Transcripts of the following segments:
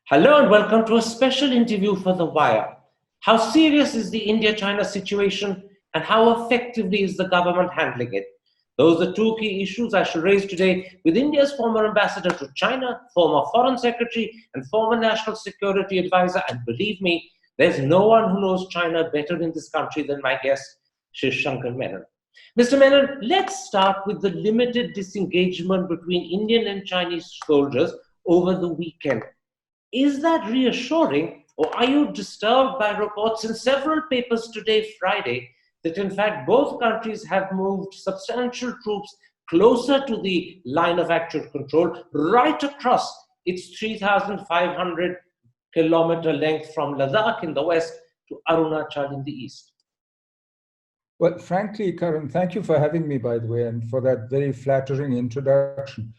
Hello and welcome to a special interview for The Wire. How serious is the India-China situation and how effectively is the government handling it? Those are two key issues I shall raise today with India's former ambassador to China, former foreign secretary and former national security advisor. And believe me, there's no one who knows China better in this country than my guest, Shivshankar Menon. Mr. Menon, let's start with the limited disengagement between Indian and Chinese soldiers over the weekend. Is that reassuring, or are you disturbed by reports in several papers today, Friday, that in fact both countries have moved substantial troops closer to the line of actual control, right across its 3,500 kilometer length from Ladakh in the west to Arunachal in the east? Well, frankly, Karan, thank you for having me, by the way, and for that very flattering introduction.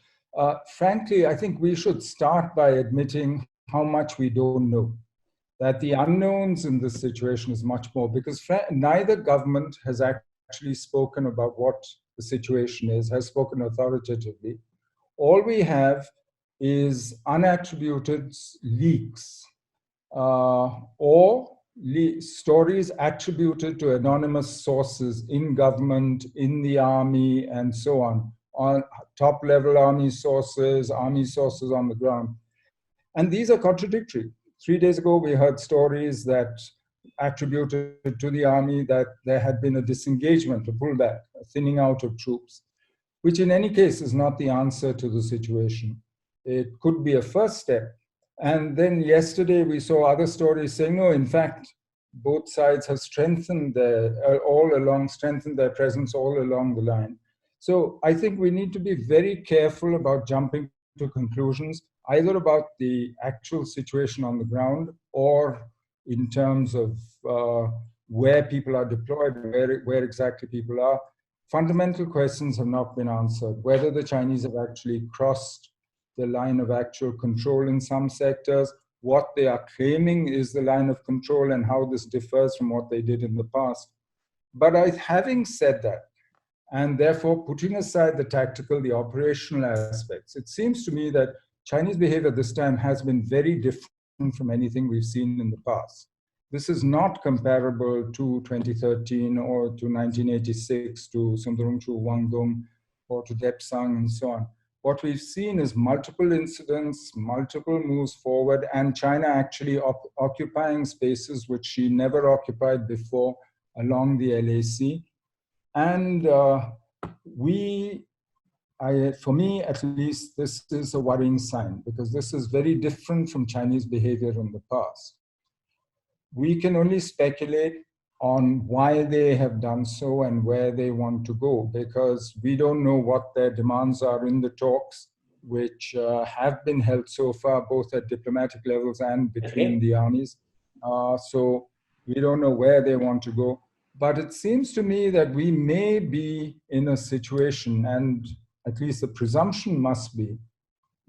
Frankly, I think we should start by admitting how much we don't know. That the unknowns in this situation is much more, because neither government has actually spoken about what the situation is, has spoken authoritatively. All we have is unattributed leaks or stories attributed to anonymous sources in government, in the army, and so on top-level army sources on the ground. And these are contradictory. 3 days ago, we heard stories that attributed to the army that there had been a disengagement, a pullback, a thinning out of troops, which in any case is not the answer to the situation. It could be a first step. And then yesterday, we saw other stories saying, no, in fact, both sides have strengthened their presence all along the line. So I think we need to be very careful about jumping to conclusions, either about the actual situation on the ground or in terms of where people are deployed, where exactly people are. Fundamental questions have not been answered. Whether the Chinese have actually crossed the line of actual control in some sectors, what they are claiming is the line of control, and how this differs from what they did in the past. But having said that, and therefore putting aside the tactical, the operational aspects, it seems to me that Chinese behavior this time has been very different from anything we've seen in the past. This is not comparable to 2013 or to 1986, to Sundarungchu, Wangdong, or to Depsang, and so on. What we've seen is multiple incidents, multiple moves forward, and China actually occupying spaces which she never occupied before along the LAC. And for me at least, this is a worrying sign, because this is very different from Chinese behavior in the past. We can only speculate on why they have done so and where they want to go, because we don't know what their demands are in the talks, which have been held so far, both at diplomatic levels and between the armies. So we don't know where they want to go. But it seems to me that we may be in a situation, and at least the presumption must be,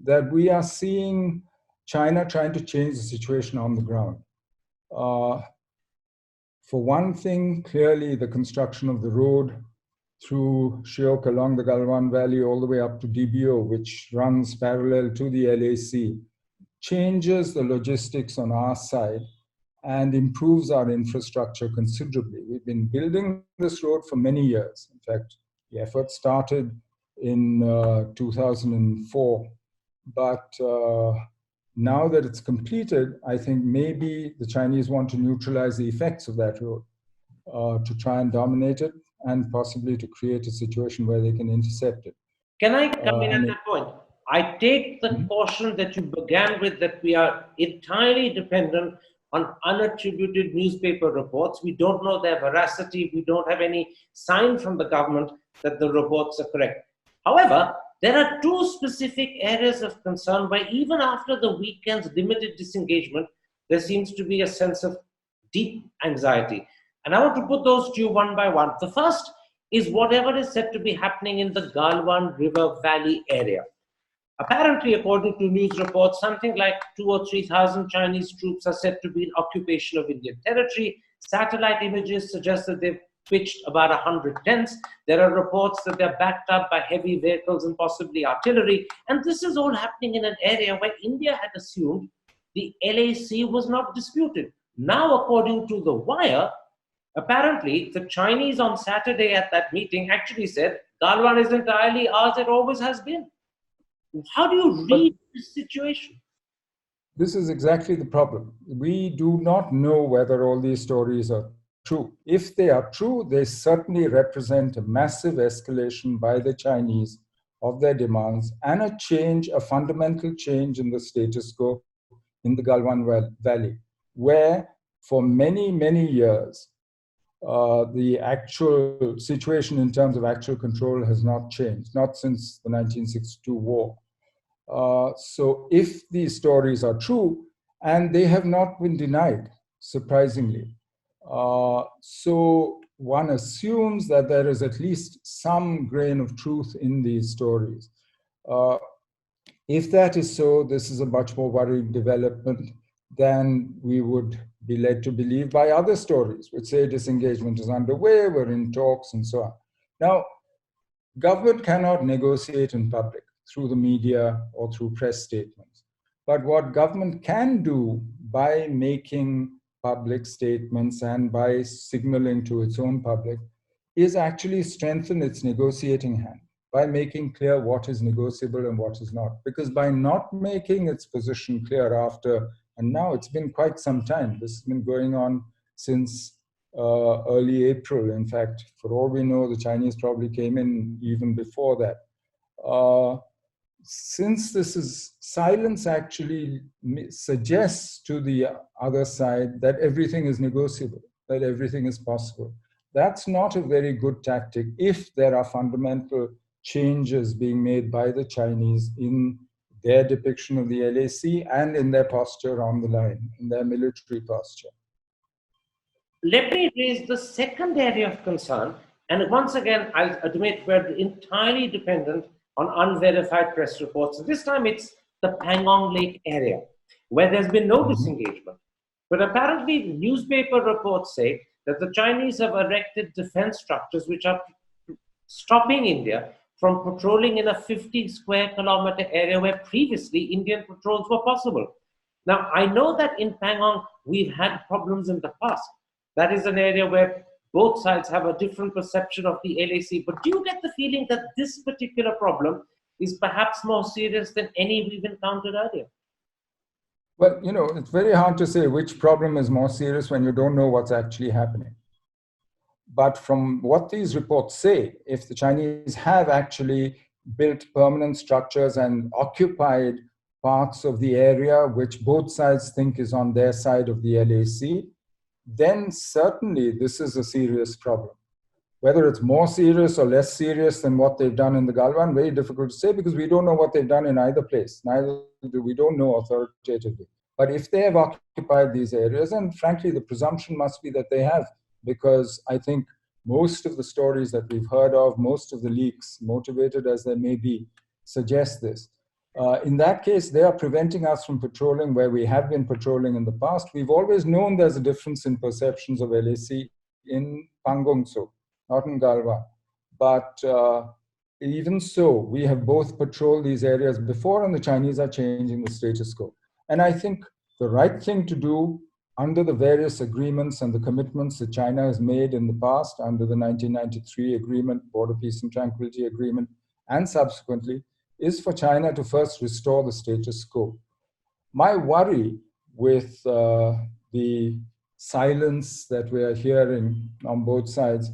that we are seeing China trying to change the situation on the ground. For one thing, clearly the construction of the road through Shiok along the Galwan Valley all the way up to DBO, which runs parallel to the LAC, changes the logistics on our side and improves our infrastructure considerably. We've been building this road for many years. In fact, the effort started in 2004, but now that it's completed, I think maybe the Chinese want to neutralize the effects of that road, to try and dominate it, and possibly to create a situation where they can intercept it. Can I come in at that point? I take the caution that you began with, that we are entirely dependent on unattributed newspaper reports. We don't know their veracity. We don't have any sign from the government that the reports are correct. However, there are two specific areas of concern where even after the weekend's limited disengagement, there seems to be a sense of deep anxiety. And I want to put those to you one by one. The first is whatever is said to be happening in the Galwan River Valley area. Apparently, according to news reports, something like 2,000 or 3,000 Chinese troops are said to be in occupation of Indian territory. Satellite images suggest that they've pitched about 100 tents. There are reports that they're backed up by heavy vehicles and possibly artillery. And this is all happening in an area where India had assumed the LAC was not disputed. Now, according to The Wire, apparently the Chinese on Saturday at that meeting actually said Galwan is entirely ours, it always has been. How do you But read this situation? this is exactly the problem. We do not know whether all these stories are true. If they are true, they certainly represent a massive escalation by the Chinese of their demands and a change, a fundamental change in the status quo in the Galwan Valley, where for many, many years, the actual situation in terms of actual control has not changed, not since the 1962 war. So if these stories are true, and they have not been denied, surprisingly, so one assumes that there is at least some grain of truth in these stories. Uh, if that is so, this is a much more worrying development than we would be led to believe by other stories, which say disengagement is underway, we're in talks, and so on. Now, government cannot negotiate in public through the media or through press statements. But what government can do by making public statements and by signaling to its own public is actually strengthen its negotiating hand by making clear what is negotiable and what is not. Because by not making its position clear after, and now it's been quite some time, this has been going on since early April. In fact, for all we know, the Chinese probably came in even before that. Since this is silence actually suggests to the other side that everything is negotiable, that everything is possible. That's not a very good tactic if there are fundamental changes being made by the Chinese in their depiction of the LAC and in their posture on the line, in their military posture. Let me raise the second area of concern, and once again, I'll admit we're entirely dependent on unverified press reports. This time it's the Pangong Lake area, where there's been no disengagement. But apparently, newspaper reports say that the Chinese have erected defense structures which are stopping India from patrolling in a 50 square kilometer area where previously Indian patrols were possible. Now, I know that in Pangong, we've had problems in the past. That is an area where both sides have a different perception of the LAC. But do you get the feeling that this particular problem is perhaps more serious than any we've encountered earlier? Well, it's very hard to say which problem is more serious when you don't know what's actually happening. But from what these reports say, if the Chinese have actually built permanent structures and occupied parts of the area which both sides think is on their side of the LAC, then certainly this is a serious problem. Whether it's more serious or less serious than what they've done in the Galwan, very difficult to say because we don't know what they've done in either place. We don't know authoritatively. But if they have occupied these areas, and frankly, the presumption must be that they have, because I think most of the stories that we've heard of, most of the leaks, motivated as they may be, suggest this. In that case, they are preventing us from patrolling where we have been patrolling in the past. We've always known there's a difference in perceptions of LAC in Pangong, not in Galwan. But even so, we have both patrolled these areas before, and the Chinese are changing the status quo. And I think the right thing to do under the various agreements and the commitments that China has made in the past, under the 1993 agreement, Border Peace and Tranquility Agreement, and subsequently, is for China to first restore the status quo. My worry with the silence that we are hearing on both sides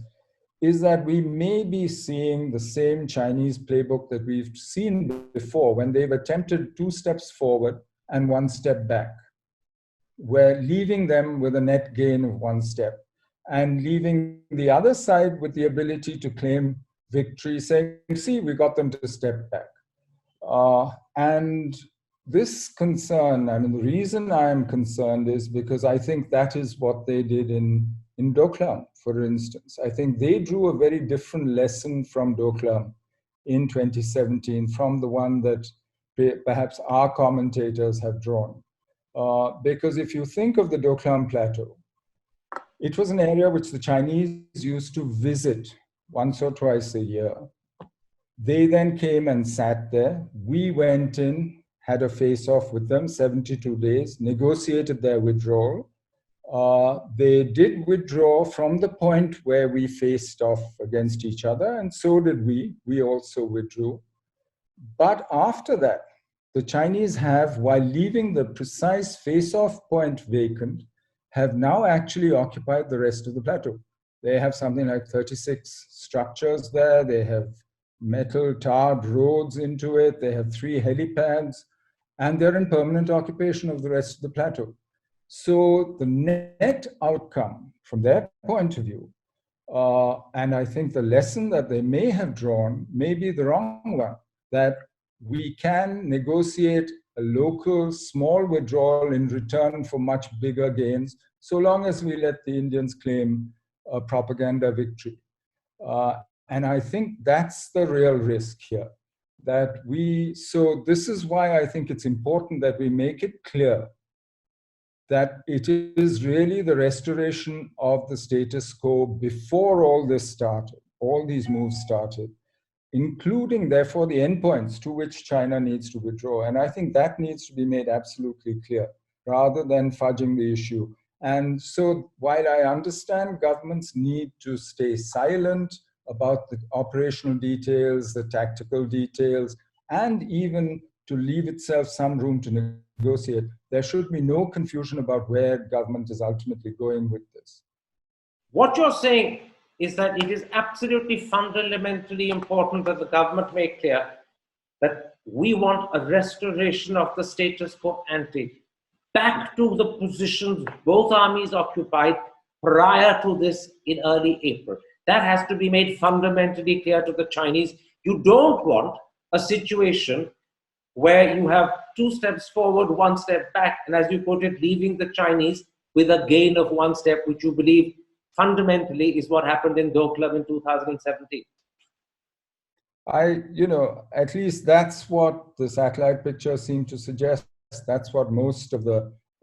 is that we may be seeing the same Chinese playbook that we've seen before when they've attempted 2 steps forward and 1 step back. We're leaving them with a net gain of 1 step and leaving the other side with the ability to claim victory, saying, see, we got them to step back. And this concern, the reason I am concerned is because I think that is what they did in Doklam, for instance. I think they drew a very different lesson from Doklam in 2017 from the one that perhaps our commentators have drawn. Because if you think of the Doklam Plateau, it was an area which the Chinese used to visit once or twice a year. They then came and sat there. We went in, had a face-off with them, 72 days, negotiated their withdrawal. They did withdraw from the point where we faced off against each other, and so did we. We also withdrew. But after that, the Chinese have, while leaving the precise face-off point vacant, have now actually occupied the rest of the plateau. They have something like 36 structures there. They have metal tarred roads into it. They have 3 helipads, and they're in permanent occupation of the rest of the plateau. So the net outcome from their point of view, and I think the lesson that they may have drawn may be the wrong one, that we can negotiate a local small withdrawal in return for much bigger gains, so long as we let the Indians claim a propaganda victory. And I think that's the real risk here. So this is why I think it's important that we make it clear that it is really the restoration of the status quo before all this started, all these moves started, including, therefore, the endpoints to which China needs to withdraw. And I think that needs to be made absolutely clear, rather than fudging the issue. And so while I understand governments need to stay silent about the operational details, the tactical details, and even to leave itself some room to negotiate, there should be no confusion about where government is ultimately going with this. What you're saying is that it is absolutely fundamentally important that the government make clear that we want a restoration of the status quo ante, back to the positions both armies occupied prior to this in early April. That has to be made fundamentally clear to the Chinese. You don't want a situation where you have 2 steps forward, 1 step back, and as you put it, leaving the Chinese with a gain of 1 step, which you believe fundamentally is what happened in Doklam in 2017. At least that's what the satellite pictures seem to suggest. That's what most of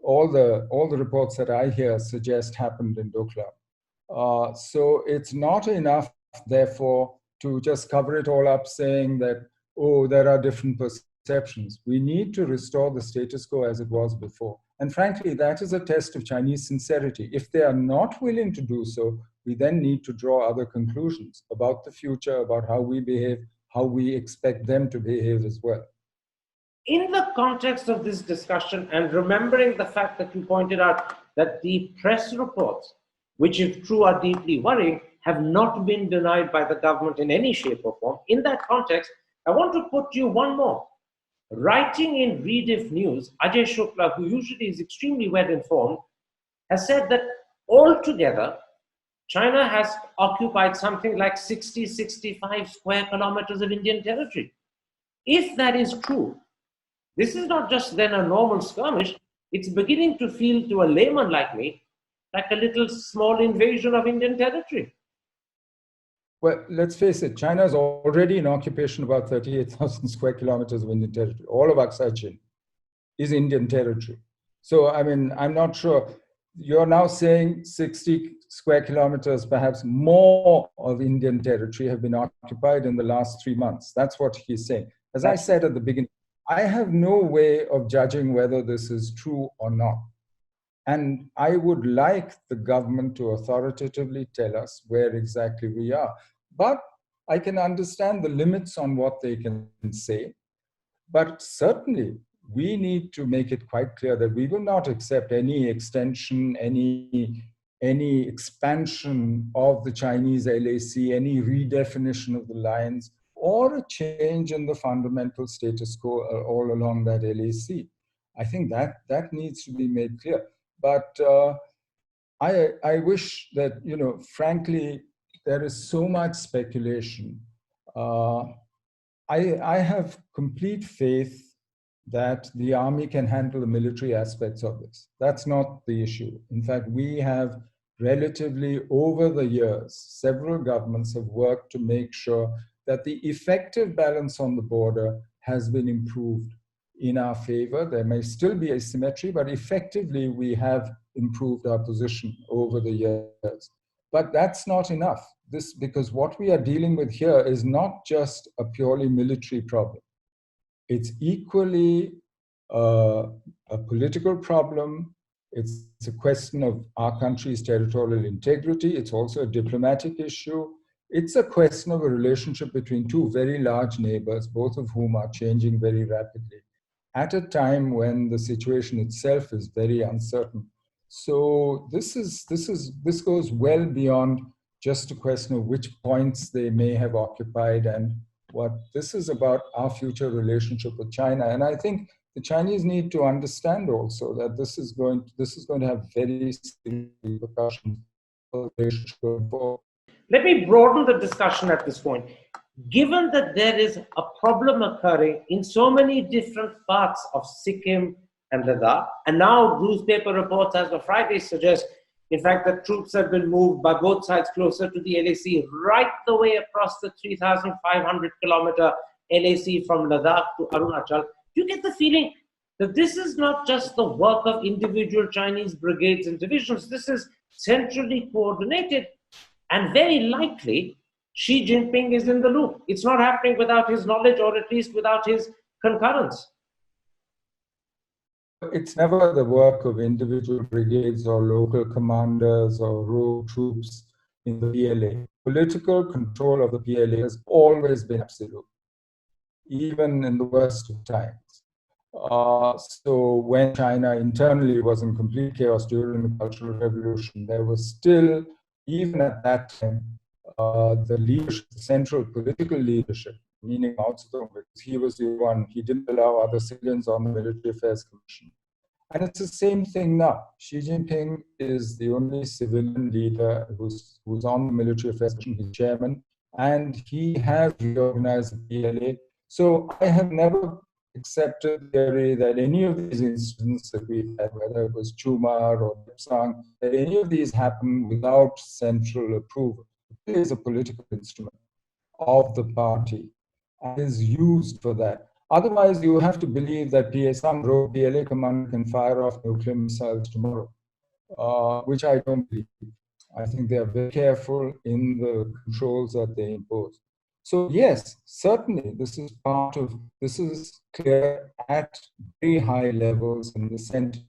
all the reports that I hear suggest happened in Doklam. So it's not enough, therefore, to just cover it all up saying that, oh, there are different perceptions. We need to restore the status quo as it was before. And frankly, that is a test of Chinese sincerity. If they are not willing to do so, we then need to draw other conclusions about the future, about how we behave, how we expect them to behave as well. In the context of this discussion, and remembering the fact that you pointed out that the press reports, which if true are deeply worrying, have not been denied by the government in any shape or form, in that context, I want to put you one more. Writing in Rediff News, Ajay Shukla, who usually is extremely well informed, has said that altogether, China has occupied something like 60, 65 square kilometers of Indian territory. If that is true, this is not just then a normal skirmish, it's beginning to feel to a layman like me like a little small invasion of Indian territory. Well, let's face it, China is already in occupation about 38,000 square kilometers of Indian territory. All of Aksai Chin is Indian territory. So, I mean, I'm not sure. You're now saying 60 square kilometers, perhaps more of Indian territory have been occupied in the last 3 months. That's what he's saying. As I said at the beginning, I have no way of judging whether this is true or not. And I would like the government to authoritatively tell us where exactly we are. But I can understand the limits on what they can say. But certainly, we need to make it quite clear that we will not accept any extension, any expansion of the Chinese LAC, any redefinition of the lines, or a change in the fundamental status quo all along that LAC. I think that needs to be made clear. But I wish that, frankly, there is so much speculation. I have complete faith that the army can handle the military aspects of this. That's not the issue. In fact, we have relatively, over the years, several governments have worked to make sure that the effective balance on the border has been improved in our favor. There may still be asymmetry, but effectively we have improved our position over the years. But that's not enough. Because what we are dealing with here is not just a purely military problem. It's equally a political problem. It's a question of our country's territorial integrity. It's also a diplomatic issue. It's a question of a relationship between two very large neighbors, both of whom are changing very rapidly, at a time when the situation itself is very uncertain. So this goes well beyond just a question of which points they may have occupied and what this is about our future relationship with China. And I think the Chinese need to understand also that this is going to have very serious repercussions for the relationship going forward. Let me broaden the discussion at this point. Given that there is a problem occurring in so many different parts of Sikkim and Ladakh, and now newspaper reports as of Friday suggest, in fact, that troops have been moved by both sides closer to the LAC, right the way across the 3,500 kilometer LAC from Ladakh to Arunachal, you get the feeling that this is not just the work of individual Chinese brigades and divisions. This is centrally coordinated, and very likely Xi Jinping is in the loop. It's not happening without his knowledge, or at least without his concurrence. It's never the work of individual brigades or local commanders or rogue troops in the PLA. Political control of the PLA has always been absolute, even in the worst of times. So when China internally was in complete chaos during the Cultural Revolution, there was still, even at that time, the leadership, the central political leadership, meaning Mao Zedong, because he was the one, he didn't allow other civilians on the Military Affairs Commission. And it's the same thing now. Xi Jinping is the only civilian leader who's on the Military Affairs Commission, he's chairman, and he has reorganized the PLA. So I have never accepted the theory that any of these incidents that we had, whether it was Chumar or Dipsang, that any of these happened without central approval. It is a political instrument of the party and is used for that. Otherwise, you have to believe that some rogue PLA commander can fire off nuclear missiles tomorrow, which I don't believe. I think they are very careful in the controls that they impose. So yes, certainly this is clear at very high levels in the center.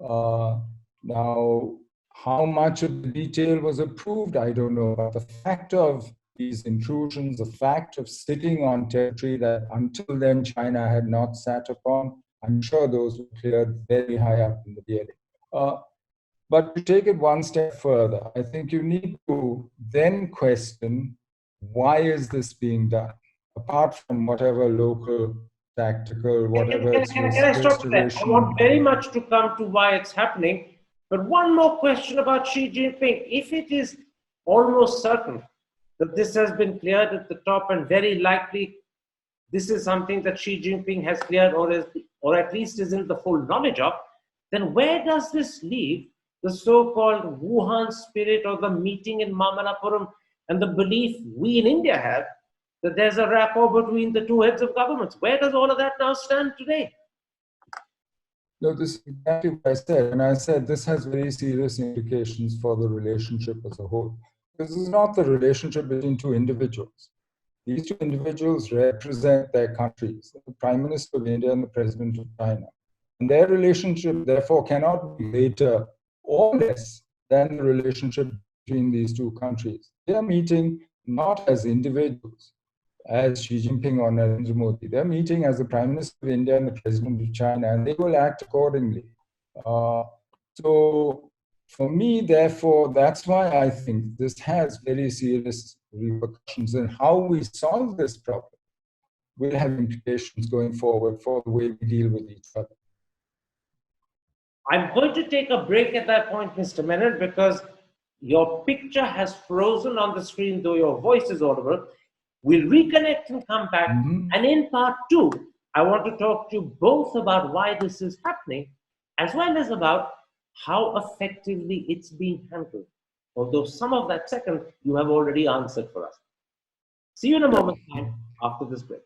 Now, how much of the detail was approved, I don't know, but the fact of these intrusions, the fact of sitting on territory that until then China had not sat upon, I'm sure those were cleared very high up in the PLA. But to take it one step further, I think you need to then question, why is this being done? Apart from whatever local, tactical, whatever Can I stop there? I want very much to come to why it's happening. But one more question about Xi Jinping. If it is almost certain that this has been cleared at the top, and very likely this is something that Xi Jinping has cleared, or at least is in the full knowledge of, then where does this leave the so-called Wuhan spirit, or the meeting in Mamallapuram, and the belief we in India have that there's a rapport between the two heads of governments? Where does all of that now stand today? No, this is exactly what I said. And I said this has very serious implications for the relationship as a whole. This is not the relationship between two individuals. These two individuals represent their countries, the Prime Minister of India and the President of China. And their relationship, therefore, cannot be greater or less than the relationship between these two countries. They are meeting not as individuals, as Xi Jinping or Narendra Modi. They're meeting as the Prime Minister of India and the President of China, and they will act accordingly. So for me, therefore, that's why I think this has very serious repercussions, and how we solve this problem will have implications going forward for the way we deal with each other. I'm going to take a break at that point, Mr. Menon, because your picture has frozen on the screen, though your voice is audible. We'll reconnect and come back. And in part two, I want to talk to you both about why this is happening, as well as about how effectively it's being handled. Although some of that second you have already answered for us. See you in a moment's time after this break.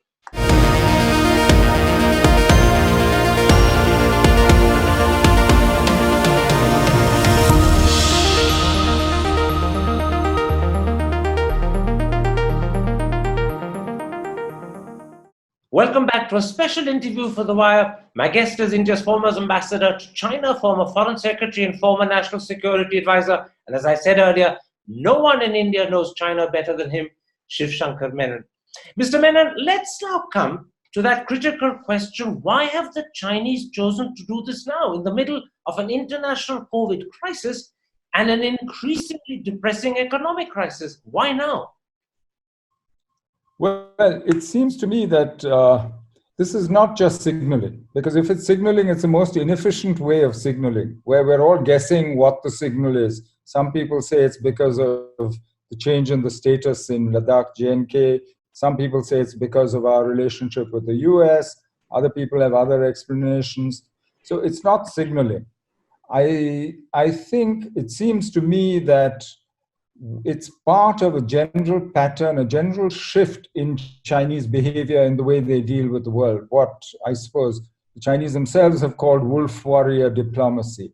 Welcome back to a special interview for The Wire. My guest is India's former ambassador to China, former foreign secretary and former national security advisor. And as I said earlier, no one in India knows China better than him, Shivshankar Menon. Mr. Menon, let's now come to that critical question. Why have the Chinese chosen to do this now in the middle of an international COVID crisis and an increasingly depressing economic crisis? Why now? Well, it seems to me that this is not just signaling, because if it's signaling, it's the most inefficient way of signaling, where we're all guessing what the signal is. Some people say it's because of the change in the status in Ladakh, JNK. Some people say it's because of our relationship with the US. Other people have other explanations. So it's not signaling. I think it seems to me that it's part of a general pattern, a general shift in Chinese behavior in the way they deal with the world. What I suppose the Chinese themselves have called wolf warrior diplomacy.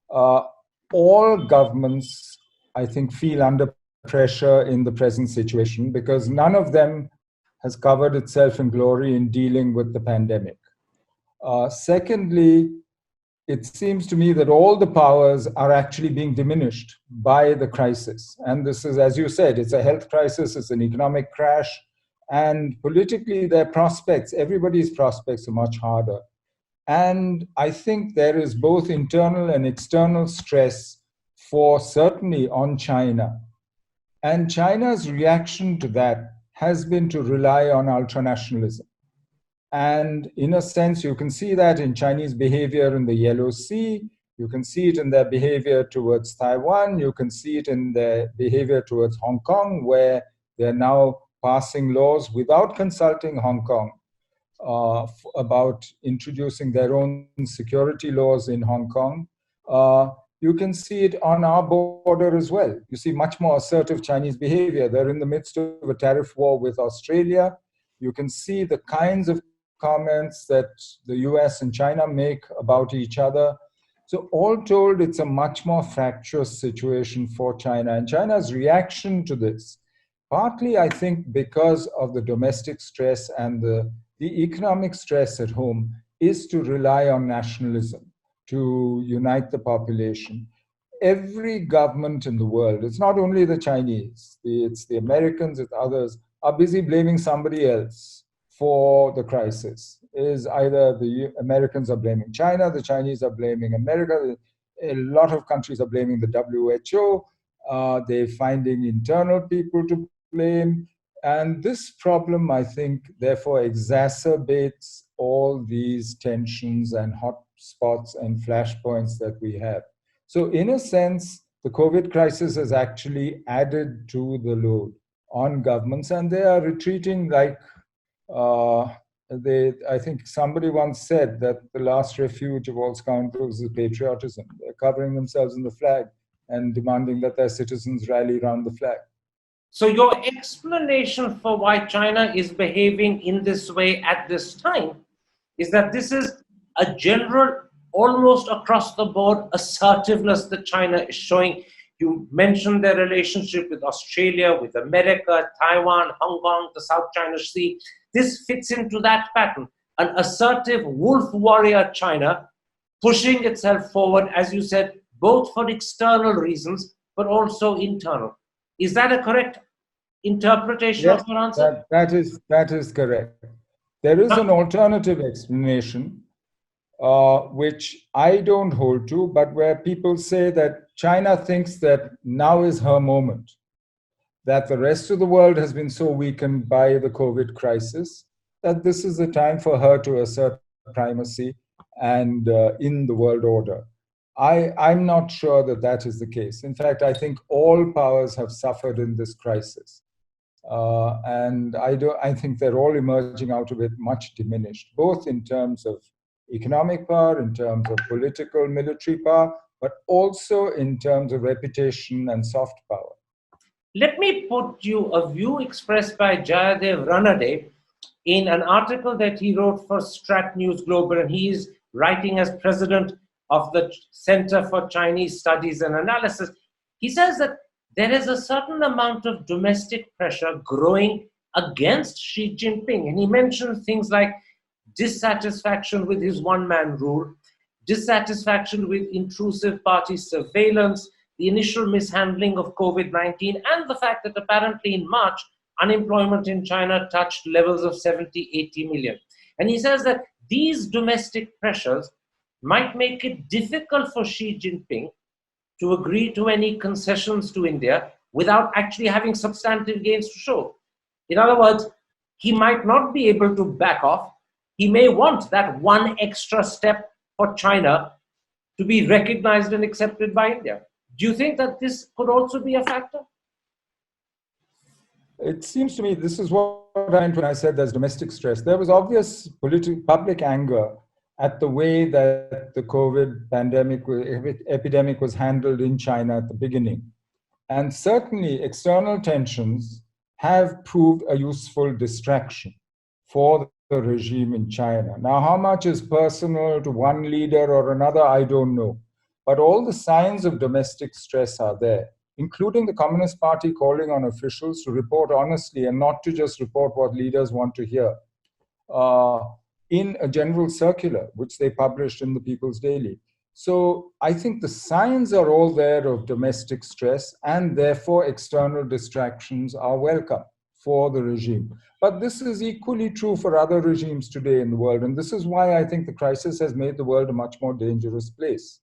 All governments, I think, feel under pressure in the present situation because none of them has covered itself in glory in dealing with the pandemic. Secondly, it seems to me that all the powers are actually being diminished by the crisis. And this is, as you said, it's a health crisis, it's an economic crash, and politically their prospects, everybody's prospects are much harder. And I think there is both internal and external stress for certainly on China. And China's reaction to that has been to rely on ultranationalism. And in a sense, you can see that in Chinese behavior in the Yellow Sea. You can see it in their behavior towards Taiwan. You can see it in their behavior towards Hong Kong, where they're now passing laws without consulting Hong Kong about introducing their own security laws in Hong Kong. You can see it on our border as well. You see much more assertive Chinese behavior. They're in the midst of a tariff war with Australia. You can see the kinds of comments that the US and China make about each other. So all told, it's a much more fractious situation for China. And China's reaction to this, partly I think because of the domestic stress and the economic stress at home, is to rely on nationalism, to unite the population. Every government in the world, it's not only the Chinese, it's the Americans, it's others, are busy blaming somebody else for the crisis. Is either the Americans are blaming China, the Chinese are blaming America, a lot of countries are blaming the WHO, they're finding internal people to blame. And this problem, I think, therefore exacerbates all these tensions and hot spots and flashpoints that we have. So in a sense, the COVID crisis has actually added to the load on governments, and they are retreating like I think somebody once said that the last refuge of all scoundrels is patriotism. They're covering themselves in the flag and demanding that their citizens rally around the flag. So your explanation for why China is behaving in this way at this time is that this is a general, almost across the board assertiveness that China is showing. You mentioned their relationship with Australia, with America, Taiwan, Hong Kong, the South China Sea. This fits into that pattern. An assertive wolf warrior China pushing itself forward, as you said, both for external reasons, but also internal. Is that a correct interpretation of your answer? That is correct. There is an alternative explanation, which I don't hold to, but where people say that China thinks that now is her moment, that the rest of the world has been so weakened by the COVID crisis that this is the time for her to assert primacy and in the world order. I'm not sure that that is the case. In fact, I think all powers have suffered in this crisis. And I think they're all emerging out of it much diminished, both in terms of economic power, in terms of political, military power, but also in terms of reputation and soft power. Let me put you a view expressed by Jayadev Ranade in an article that he wrote for Strat News Global, and he is writing as president of the Center for Chinese Studies and Analysis. He says that there is a certain amount of domestic pressure growing against Xi Jinping. And he mentioned things like dissatisfaction with his one-man rule, dissatisfaction with intrusive party surveillance, the initial mishandling of COVID-19, and the fact that apparently in March, unemployment in China touched levels of 70, 80 million. And he says that these domestic pressures might make it difficult for Xi Jinping to agree to any concessions to India without actually having substantive gains to show. In other words, he might not be able to back off. He may want that one extra step for China to be recognized and accepted by India. Do you think that this could also be a factor? It seems to me this is what I meant when I said there's domestic stress. There was obvious public anger at the way that the COVID epidemic was handled in China at the beginning. And certainly external tensions have proved a useful distraction for the regime in China. Now, how much is personal to one leader or another, I don't know. But all the signs of domestic stress are there, including the Communist Party calling on officials to report honestly and not to just report what leaders want to hear. In a general circular, which they published in the People's Daily. So I think the signs are all there of domestic stress, and therefore external distractions are welcome for the regime. But this is equally true for other regimes today in the world. And this is why I think the crisis has made the world a much more dangerous place.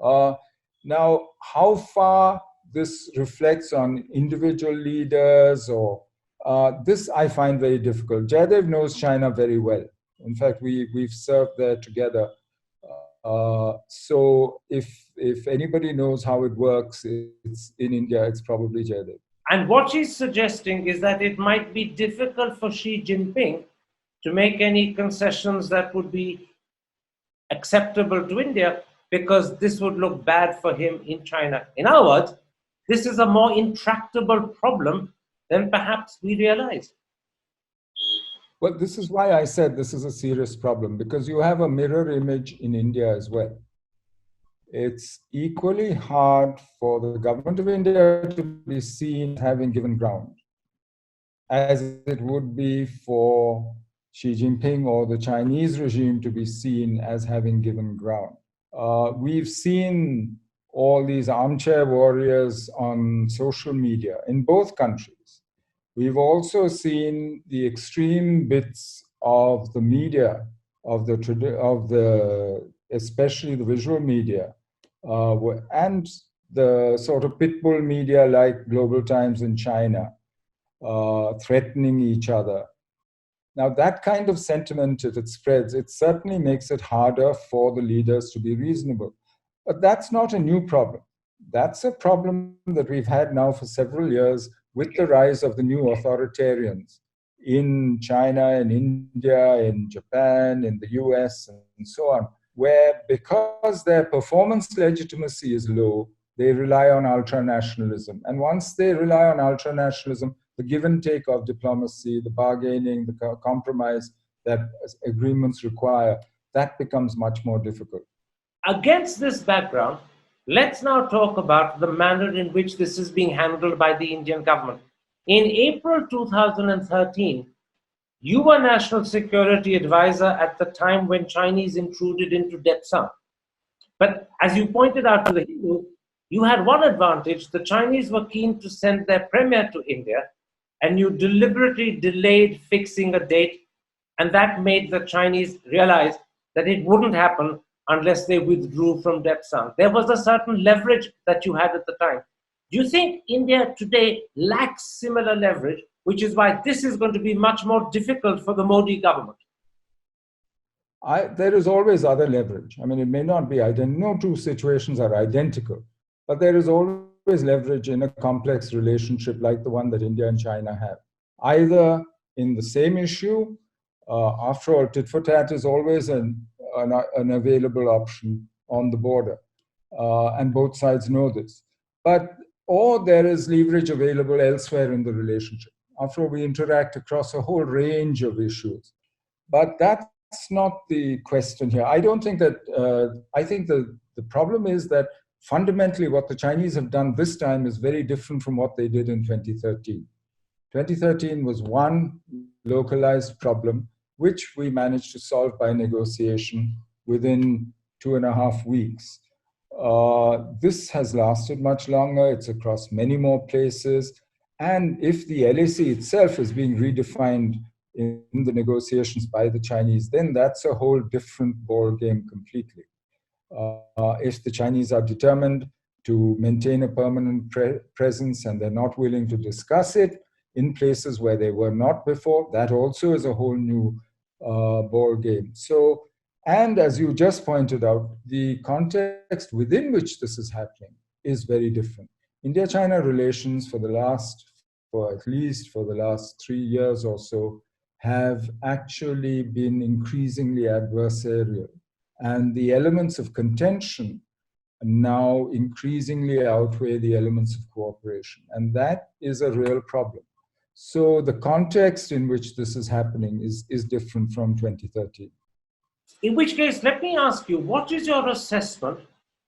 Now, how far this reflects on individual leaders or this I find very difficult. Jaidev knows China very well. In fact, we've served there together. So if anybody knows how it works, it's in India, it's probably Jaidev. And what she's suggesting is that it might be difficult for Xi Jinping to make any concessions that would be acceptable to India because this would look bad for him in China. In other words, this is a more intractable problem than perhaps we realize. Well, this is why I said this is a serious problem, because you have a mirror image in India as well. It's equally hard for the government of India to be seen as having given ground, as it would be for Xi Jinping or the Chinese regime to be seen as having given ground. We've seen all these armchair warriors on social media in both countries. We've also seen the extreme bits of the media, especially the visual media, and the sort of pitbull media like Global Times in China, threatening each other. Now, that kind of sentiment, if it spreads, it certainly makes it harder for the leaders to be reasonable. But that's not a new problem. That's a problem that we've had now for several years with the rise of the new authoritarians in China, in India, in Japan, in the US, and so on, where because their performance legitimacy is low, they rely on ultranationalism. And once they rely on ultranationalism, the give and take of diplomacy, the bargaining, the compromise that agreements require, that becomes much more difficult. Against this background, let's now talk about the manner in which this is being handled by the Indian government. In April 2013, you were National Security Advisor at the time when Chinese intruded into Depsang. But as you pointed out to the Hindu, you had one advantage. The Chinese were keen to send their premier to India, and you deliberately delayed fixing a date, and that made the Chinese realize that it wouldn't happen unless they withdrew from Depsang. There was a certain leverage that you had at the time. Do you think India today lacks similar leverage, which is why this is going to be much more difficult for the Modi government? There is always other leverage. I mean, it may not be identical. No two situations are identical, but there is always leverage in a complex relationship like the one that India and China have. Either in the same issue, after all, tit for tat is always an available option on the border, and both sides know this. Or there is leverage available elsewhere in the relationship. After all, we interact across a whole range of issues. But that's not the question here. I don't think that, I think the problem is that fundamentally what the Chinese have done this time is very different from what they did in 2013. 2013 was one localized problem, which we managed to solve by negotiation within 2.5 weeks. This has lasted much longer. It's across many more places. And if the LAC itself is being redefined in the negotiations by the Chinese, then that's a whole different ball game completely. If the Chinese are determined to maintain a permanent presence and they're not willing to discuss it in places where they were not before, that also is a whole new ball game. So, and as you just pointed out, the context within which this is happening is very different. India-China relations for at least the last 3 years or so have actually been increasingly adversarial. And the elements of contention now increasingly outweigh the elements of cooperation. And that is a real problem. So the context in which this is happening is different from 2013. In which case, let me ask you, what is your assessment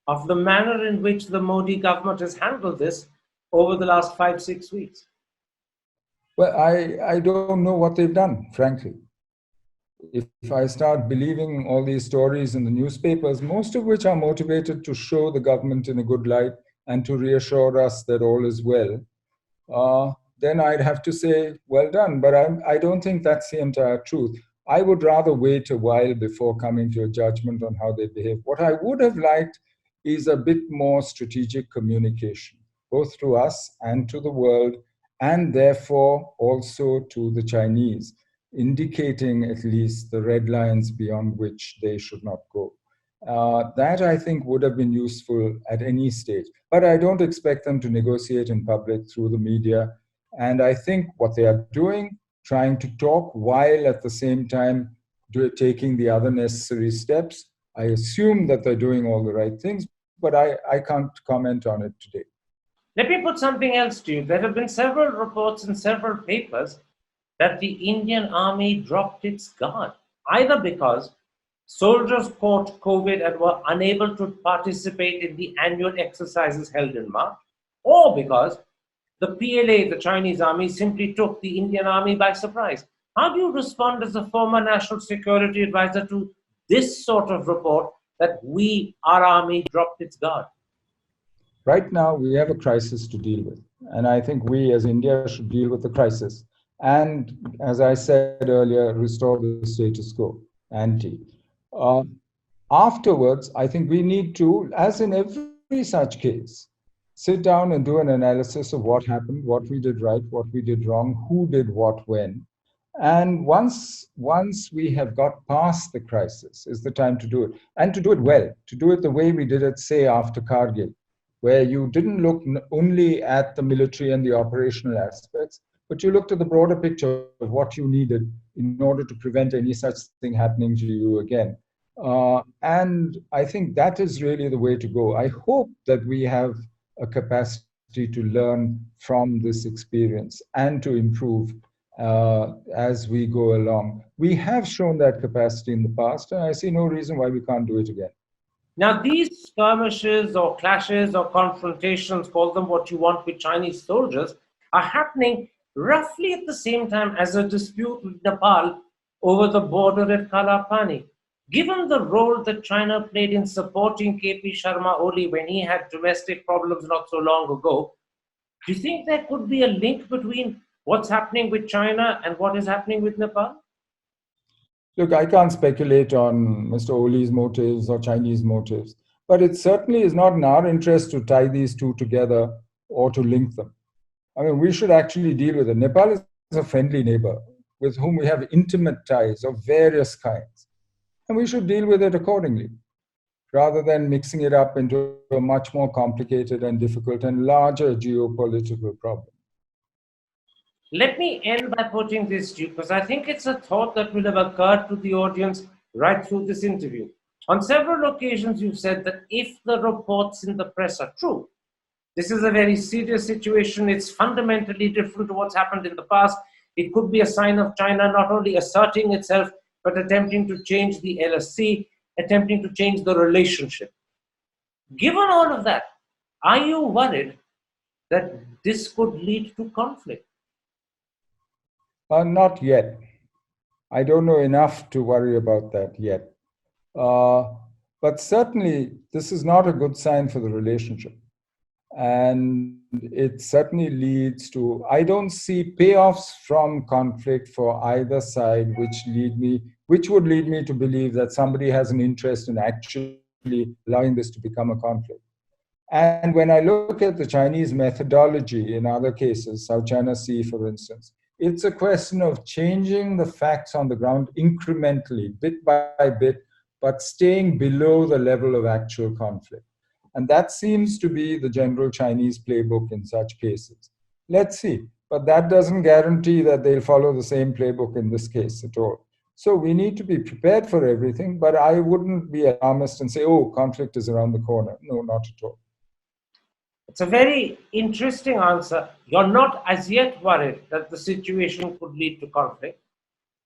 of the manner in which the Modi government has handled this over the last 5-6 weeks? Well, I don't know what they've done, frankly. If I start believing all these stories in the newspapers, most of which are motivated to show the government in a good light and to reassure us that all is well, then I'd have to say, well done. But I don't think that's the entire truth. I would rather wait a while before coming to a judgment on how they behave. What I would have liked is a bit more strategic communication, both to us and to the world, and therefore also to the Chinese, indicating at least the red lines beyond which they should not go. That I think would have been useful at any stage. But I don't expect them to negotiate in public through the media. And I think what they are doing, trying to talk while at the same time taking the other necessary steps, I assume that they're doing all the right things, but I can't comment on it today. Let me put something else to you. There have been several reports in several papers that the Indian army dropped its guard, either because soldiers caught COVID and were unable to participate in the annual exercises held in March, or because the PLA, the Chinese army, simply took the Indian army by surprise. How do you respond as a former national security advisor to this sort of report that our army, dropped its guard? Right now, we have a crisis to deal with. And I think we as India should deal with the crisis. And as I said earlier, restore the status quo, ante. Afterwards, I think we need to, as in every such case, sit down and do an analysis of what happened, what we did right, what we did wrong, who did what when. And once we have got past the crisis, is the time to do it. And to do it well, to do it the way we did it, say, after Kargil, where you didn't look only at the military and the operational aspects, but you looked at the broader picture of what you needed in order to prevent any such thing happening to you again. And I think that is really the way to go. I hope that we have a capacity to learn from this experience and to improve as we go along. We have shown that capacity in the past, and I see no reason why we can't do it again. Now, these skirmishes or clashes or confrontations, call them what you want, with Chinese soldiers, are happening roughly at the same time as a dispute with Nepal over the border at Kalapani. Given the role that China played in supporting KP Sharma Oli when he had domestic problems not so long ago, do you think there could be a link between what's happening with China and what is happening with Nepal? Look, I can't speculate on Mr. Oli's motives or Chinese motives, but it certainly is not in our interest to tie these two together or to link them. I mean, we should actually deal with it. Nepal is a friendly neighbor with whom we have intimate ties of various kinds, and we should deal with it accordingly, rather than mixing it up into a much more complicated and difficult and larger geopolitical problem. Let me end by putting this to you, because I think it's a thought that will have occurred to the audience right through this interview. On several occasions, you've said that if the reports in the press are true, this is a very serious situation. It's fundamentally different to what's happened in the past. It could be a sign of China not only asserting itself, but attempting to change the LSC, attempting to change the relationship. Given all of that, are you worried that this could lead to conflict? Not yet. I don't know enough to worry about that yet. But certainly, this is not a good sign for the relationship. And it certainly leads to, I don't see payoffs from conflict for either side, which would lead me to believe that somebody has an interest in actually allowing this to become a conflict. And when I look at the Chinese methodology in other cases, South China Sea, for instance, it's a question of changing the facts on the ground incrementally, bit by bit, but staying below the level of actual conflict. And that seems to be the general Chinese playbook in such cases. Let's see. But that doesn't guarantee that they'll follow the same playbook in this case at all. So we need to be prepared for everything, but I wouldn't be alarmist and say, oh, conflict is around the corner. No, not at all. It's a very interesting answer. You're not as yet worried that the situation could lead to conflict.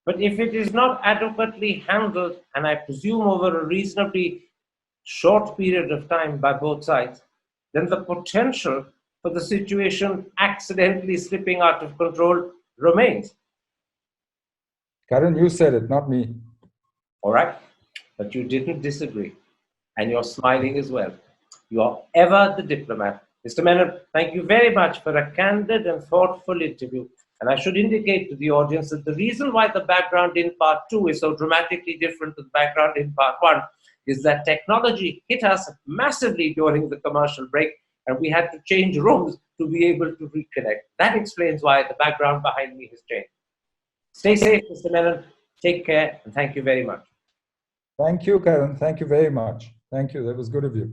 But if it is not adequately handled, and I presume over a reasonably short period of time by both sides, then the potential for the situation accidentally slipping out of control remains. Karan, you said it, not me. All right, but you didn't disagree, and you're smiling as well. You are ever the diplomat. Mr. Menon, thank you very much for a candid and thoughtful interview. And I should indicate to the audience that the reason why the background in part 2 is so dramatically different to the background in part 1 is that technology hit us massively during the commercial break, and we had to change rooms to be able to reconnect. That explains why the background behind me has changed. Stay safe, Mr. Menon. Take care, and thank you very much. Thank you, Karan. Thank you very much. Thank you. That was good of you.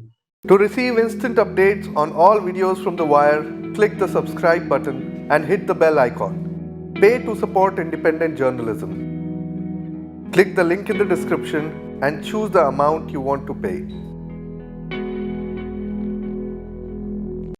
To receive instant updates on all videos from The Wire, click the subscribe button and hit the bell icon. Pay to support independent journalism. Click the link in the description and choose the amount you want to pay.